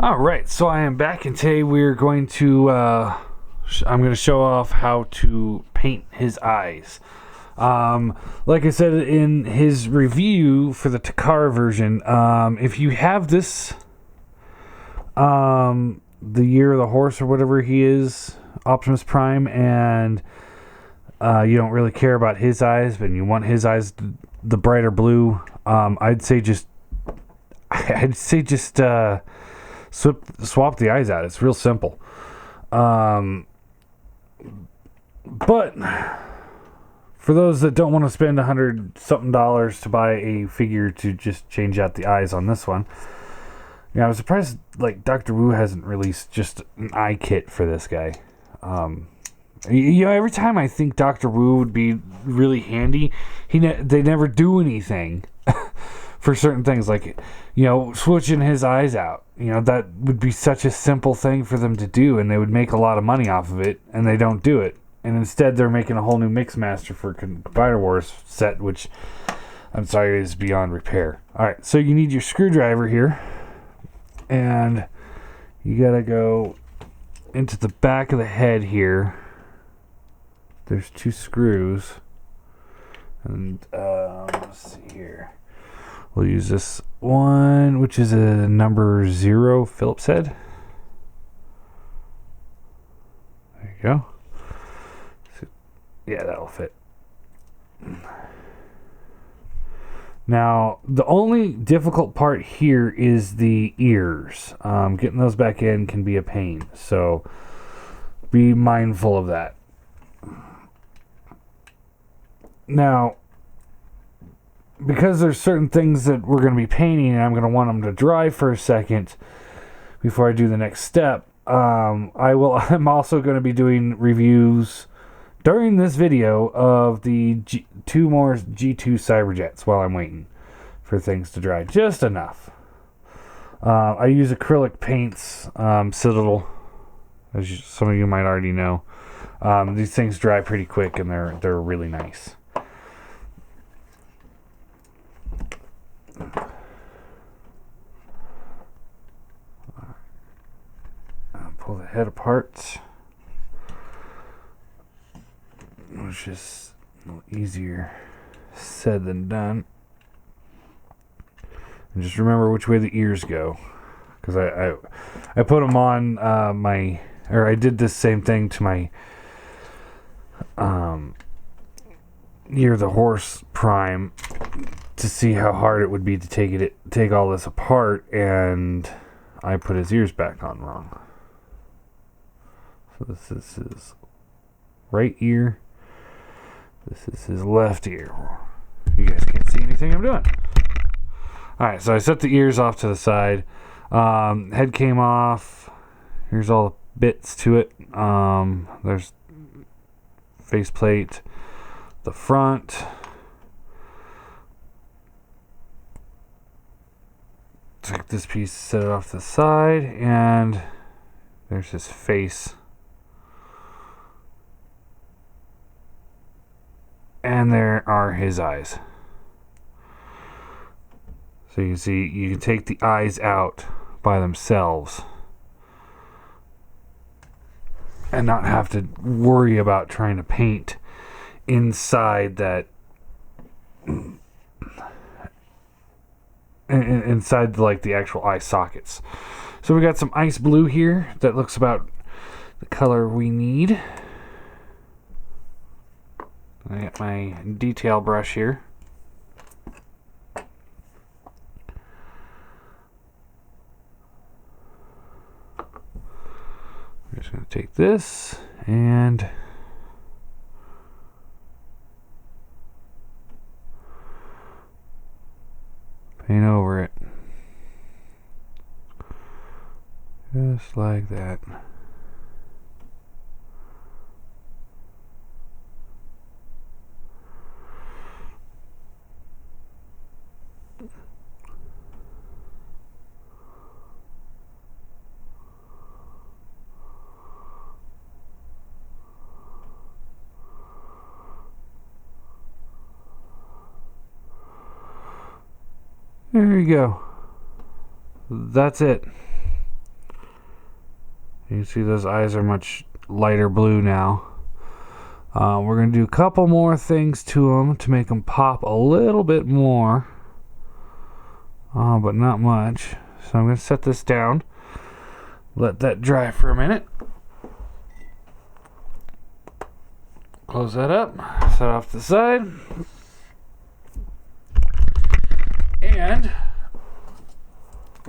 All right, so I am back, and today we're going to I'm going to show off how to paint his eyes. Like I said in his review for the Takara version, if you have this, the Year of the Horse or whatever he is, Optimus Prime, and you don't really care about his eyes, but you want his eyes the brighter blue, I'd say just swap the eyes out. It's real simple. But for those that don't want to spend $100-something to buy a figure to just change out the eyes on this one, I was surprised like Dr. Wu hasn't released just an eye kit for this guy. Every time I think Dr. Wu would be really handy, they never do anything for certain things, like switching his eyes out. That would be such a simple thing for them to do, and they would make a lot of money off of it, and they don't do it. And instead, they're making a whole new Mixmaster for Combiner Wars set, which I'm sorry is beyond repair. All right, so you need your screwdriver here, and you gotta go into the back of the head here. There's 2 screws, and let's see here. We'll use this one, which is a number 0 Phillips head. There you go. Yeah, that'll fit. Now, the only difficult part here is the ears. Getting those back in can be a pain, so be mindful of that. Now, because there's certain things that we're going to be painting, and I'm going to want them to dry for a second before I do the next step, I'm also going to be doing reviews during this video of the 2 more G2 Cyberjets while I'm waiting for things to dry. Just enough. I use acrylic paints, Citadel, as some of you might already know. These things dry pretty quick, and they're really nice. Pull the head apart, which is a little easier said than done. And just remember which way the ears go, because I put them on I did this same thing to my Year of the Horse Prime to see how hard it would be to take all this apart, and I put his ears back on wrong. So this is his right ear. This is his left ear. You guys can't see anything I'm doing. Alright, so I set the ears off to the side. Head came off. Here's all the bits to it. There's faceplate, the front. Took this piece, set it off to the side, and there's his face. And there are his eyes. So you can see, you can take the eyes out by themselves and not have to worry about trying to paint inside that, inside like the actual eye sockets. So we got some ice blue here that looks about the color we need. I got my detail brush here. I'm just going to take this and paint over it. Just like that. There you go. That's it. You can see those eyes are much lighter blue now. We're going to do a couple more things to them to make them pop a little bit more. But not much. So I'm going to set this down. Let that dry for a minute. Close that up. Set off to the side. And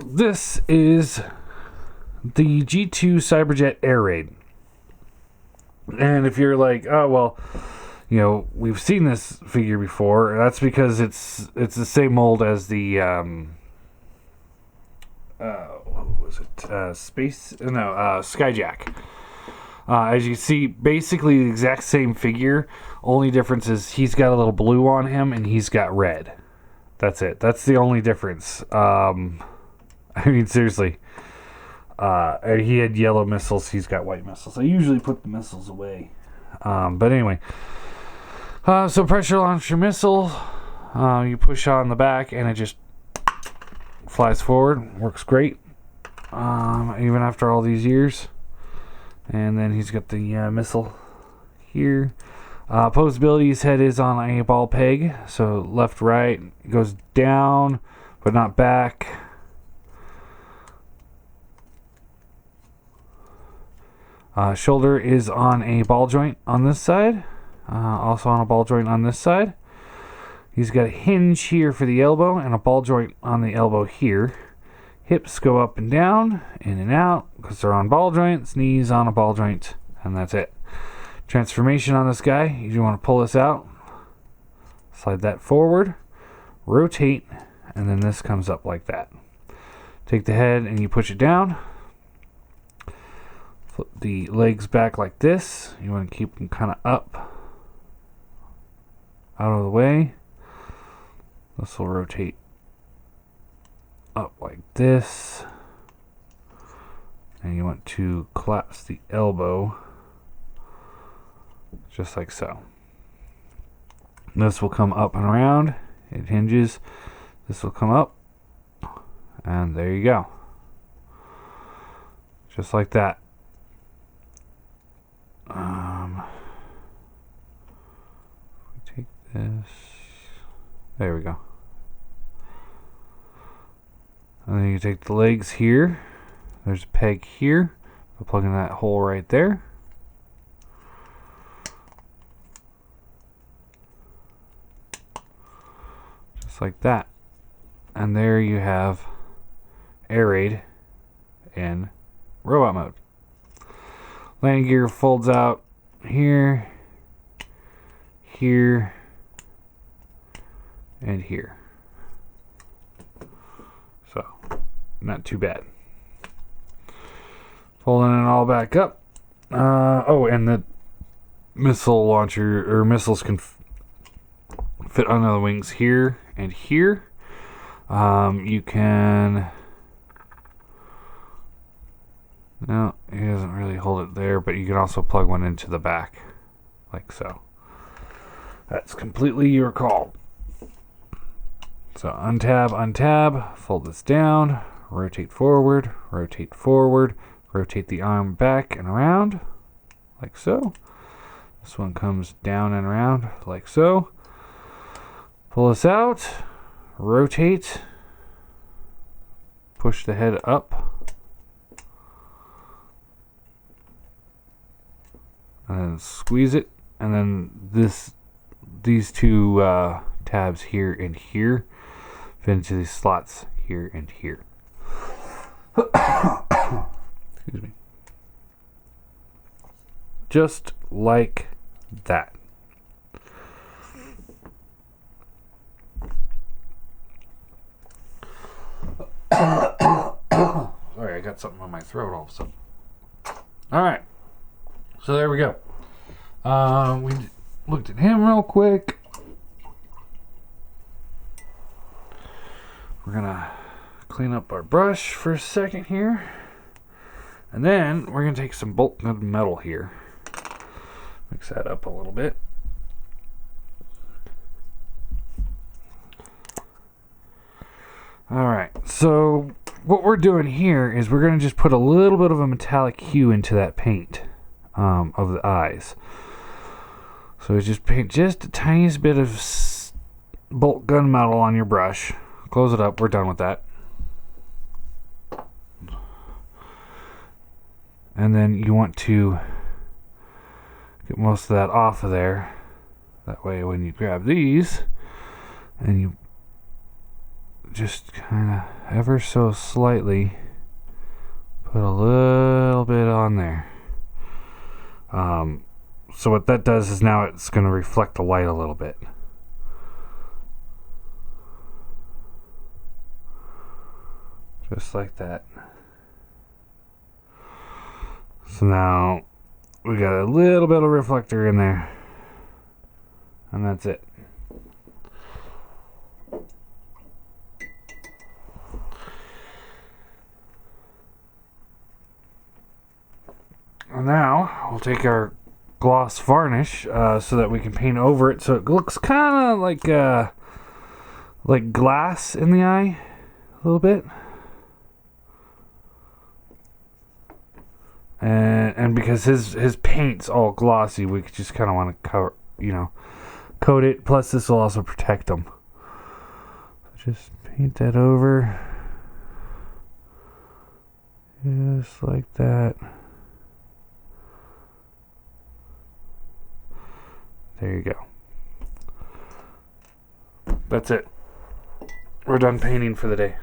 this is the G2 Cyberjet Air Raid. And if you're like, oh, well, you know, we've seen this figure before, that's because it's the same mold as the, what was it? Skyjack. As you see, basically the exact same figure. Only difference is he's got a little blue on him and he's got red. That's it. That's the only difference. I mean, seriously. He had yellow missiles. He's got white missiles. I usually put the missiles away. But anyway. So pressure launcher missile. You push on the back and it just flies forward. Works great. Even after all these years. And then he's got the missile here. Posability, his head is on a ball peg. So left, right. It goes down, but not back. Shoulder is on a ball joint on this side. Also on a ball joint on this side. He's got a hinge here for the elbow and a ball joint on the elbow here. Hips go up and down, in and out, because they're on ball joints. Knees on a ball joint, and that's it. Transformation on this guy. You want to pull this out. Slide that forward. Rotate, and then this comes up like that. Take the head and you push it down. Flip the legs back like this. You want to keep them kind of up. Out of the way. This will rotate up like this, and you want to collapse the elbow just like so. This will come up and around. It hinges. This will come up, and there you go, just like that. Take this. There we go. And then you take the legs here. There's a peg here. I'll plug in that hole right there. Just like that. And there you have Air Raid in robot mode. Landing gear folds out here, here, and here. So, not too bad. Folding it all back up. Oh, and the missile launcher, or missiles can fit on the wings here and here. You can... No, he doesn't really hold it there, but you can also plug one into the back, like so. That's completely your call. So untab, untab, fold this down, rotate forward, rotate the arm back and around, like so. This one comes down and around, like so. Pull this out, rotate, push the head up, and then squeeze it, and then these two tabs here and here fit into these slots here and here. Excuse me. Just like that. Sorry, I got something on my throat all of a sudden. Alright. So there we go. We looked at him real quick. We're gonna clean up our brush for a second here. And then we're gonna take some bolt gun metal here. Mix that up a little bit. Alright, so what we're doing here is we're going to just put a little bit of a metallic hue into that paint of the eyes. So just paint just a tiniest bit of bolt gunmetal on your brush. Close it up. We're done with that. And then you want to get most of that off of there. That way when you grab these and you just kind of ever so slightly put a little bit on there. So what that does is now it's going to reflect the light a little bit. Just like that. So now we got a little bit of reflector in there. And that's it. And now we'll take our gloss varnish so that we can paint over it so it looks kind of like glass in the eye a little bit. And because his paint's all glossy, we just kind of want to coat it. Plus, this will also protect him. So just paint that over, just like that. There you go. That's it. We're done painting for the day.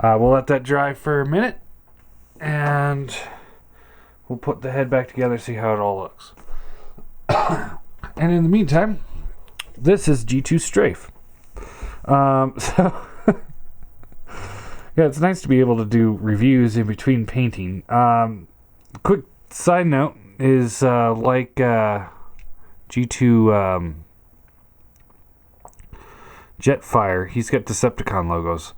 We'll let that dry for a minute, and we'll put the head back together, see how it all looks. And in the meantime, this is G2 Strafe. So yeah, it's nice to be able to do reviews in between painting. Quick side note is G2 Jetfire, he's got Decepticon logos.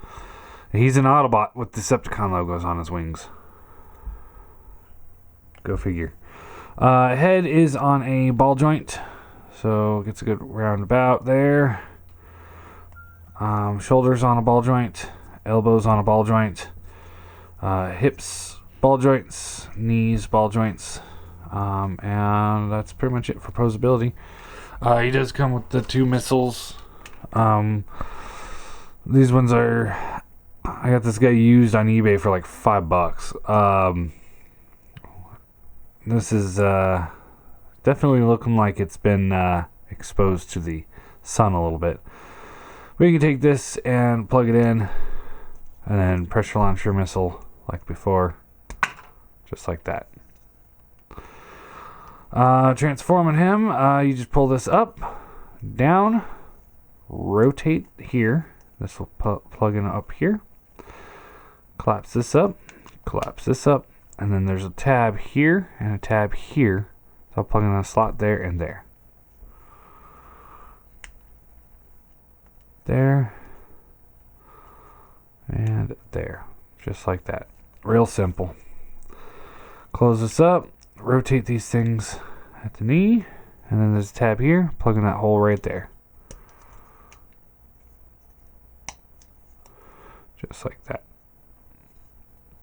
He's an Autobot with Decepticon logos on his wings. Go figure. Head is on a ball joint, so gets a good roundabout there. Shoulders on a ball joint, elbows on a ball joint, hips ball joints, knees ball joints, and that's pretty much it for posability. He does come with the 2 missiles. These ones are, I got this guy used on eBay for like $5. This is definitely looking like it's been exposed to the sun a little bit. We can take this and plug it in, and then pressure launch your missile like before, just like that. Transforming him, you just pull this up, down, rotate here. This will plug in up here. Collapse this up, and then there's a tab here and a tab here. So I'll plug in a slot there and there. There and there, just like that. Real simple. Close this up, rotate these things at the knee, and then there's a tab here, plug in that hole right there. Just like that.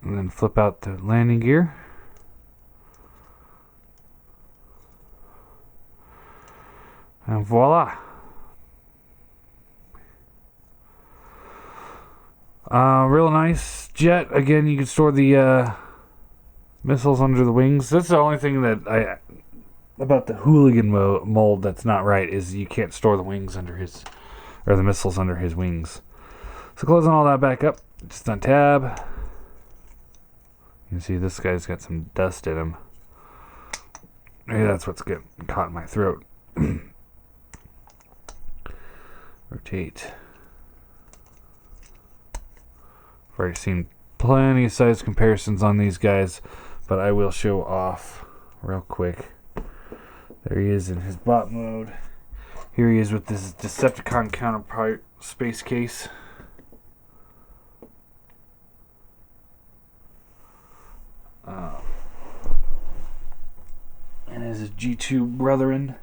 And then flip out the landing gear. And voila. Real nice jet. Again, you can store the missiles under the wings. That's the only thing that about the hooligan mold that's not right, is you can't store the wings under his, or the missiles under his wings. So closing all that back up, just on tab. You can see this guy's got some dust in him. Maybe that's what's getting caught in my throat. Rotate. I've already seen plenty of size comparisons on these guys, but I will show off real quick. There he is in his bot mode. Here he is with this Decepticon counterpart space case. And his G2 brethren.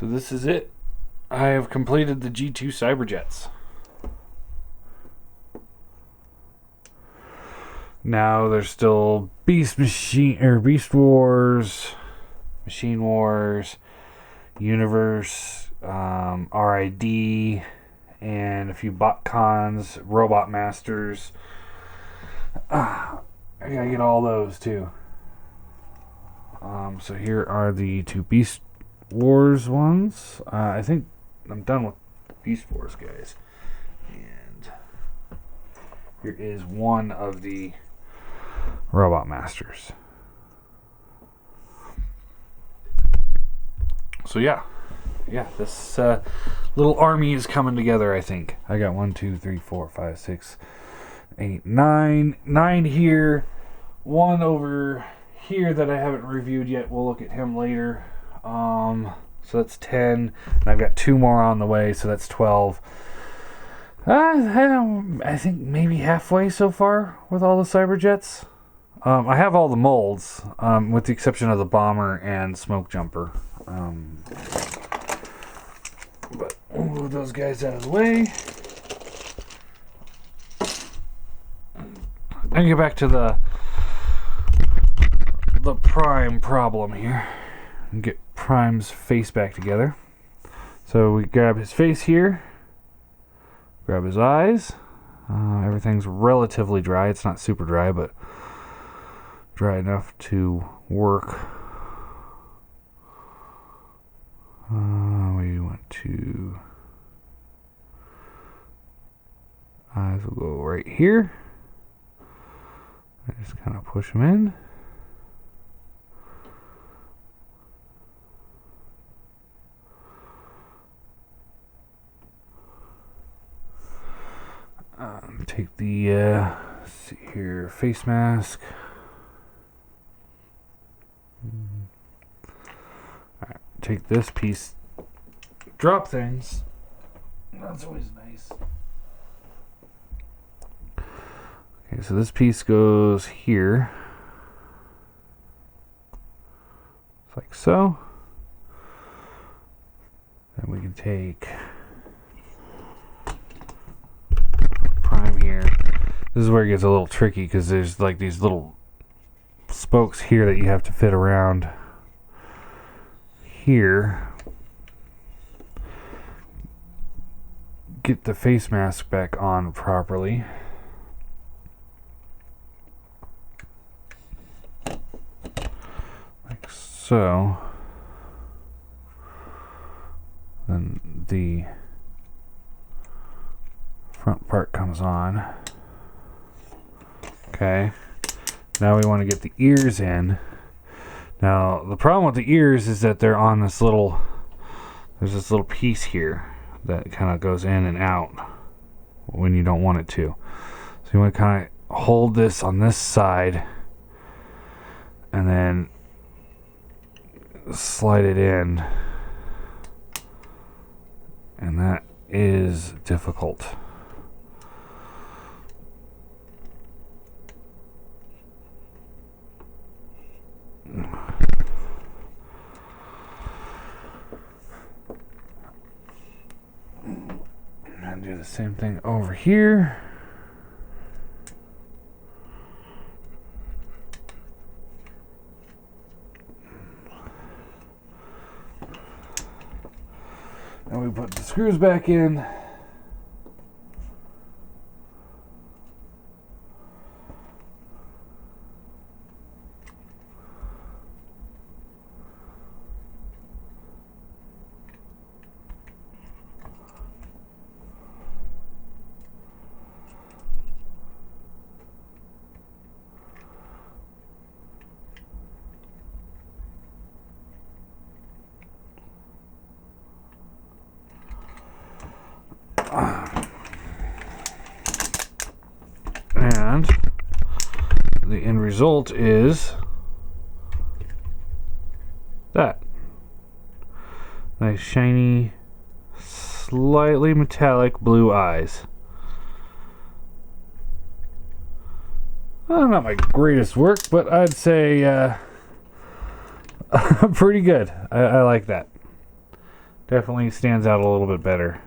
So this is it. I have completed the G2 Cyberjets. Now there's still Beast Wars, Machine Wars, Universe, RID, and a few BotCons, Robot Masters. I gotta get all those too. So here are the two Beast Wars ones. I think I'm done with Beast Wars, guys. And here is one of the Robot Masters. So yeah, this little army is coming together. I think I got 1, 2, 3, 4, 5, 6, 8, 9 here. One over here that I haven't reviewed yet. We'll look at him later. So that's 10, and I've got 2 more on the way, so that's 12. I think maybe halfway so far with all the Cyberjets. I have all the molds, with the exception of the bomber and smoke jumper. But we'll move those guys out of the way. And get back to the Prime problem here. And get Prime's face back together. So we grab his face here. Grab his eyes. Everything's relatively dry. It's not super dry, but dry enough to work. We want to... eyes will go right here. I just kind of push them in. Take the let's see here, face mask. Alright, take this piece, drop things. That's always nice. Okay, so this piece goes here, like so. Then we can take Prime here. This is where it gets a little tricky because there's like these little spokes here that you have to fit around here. Get the face mask back on properly. Like so. Then the front part comes on. Okay. Now we want to get the ears in. Now the problem with the ears is that they're on this little, there's this little piece here that kind of goes in and out when you don't want it to. So you want to kind of hold this on this side and then slide it in. And that is difficult. And do the same thing over here. And we put the screws back in. And the end result is that. Nice shiny, slightly metallic blue eyes. Well, not my greatest work, but I'd say pretty good. I like that. definitely stands out a little bit better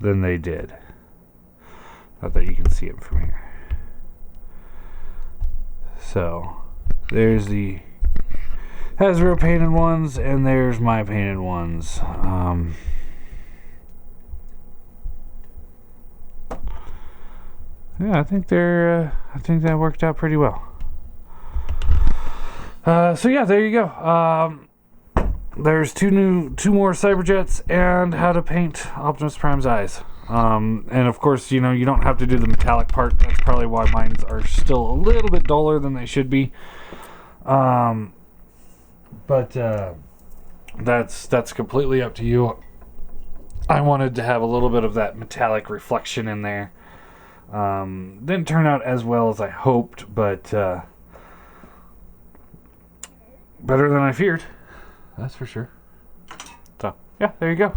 than they did. Not that you can see it from here. So there's the Hasbro painted ones, and there's my painted ones. Yeah, I think that worked out pretty well. So yeah, there you go. There's two more Cyberjets and how to paint Optimus Prime's eyes. And of course, you don't have to do the metallic part. That's probably why mine are still a little bit duller than they should be. But that's completely up to you. I wanted to have a little bit of that metallic reflection in there. Didn't turn out as well as I hoped, but better than I feared. That's for sure. So, yeah, there you go.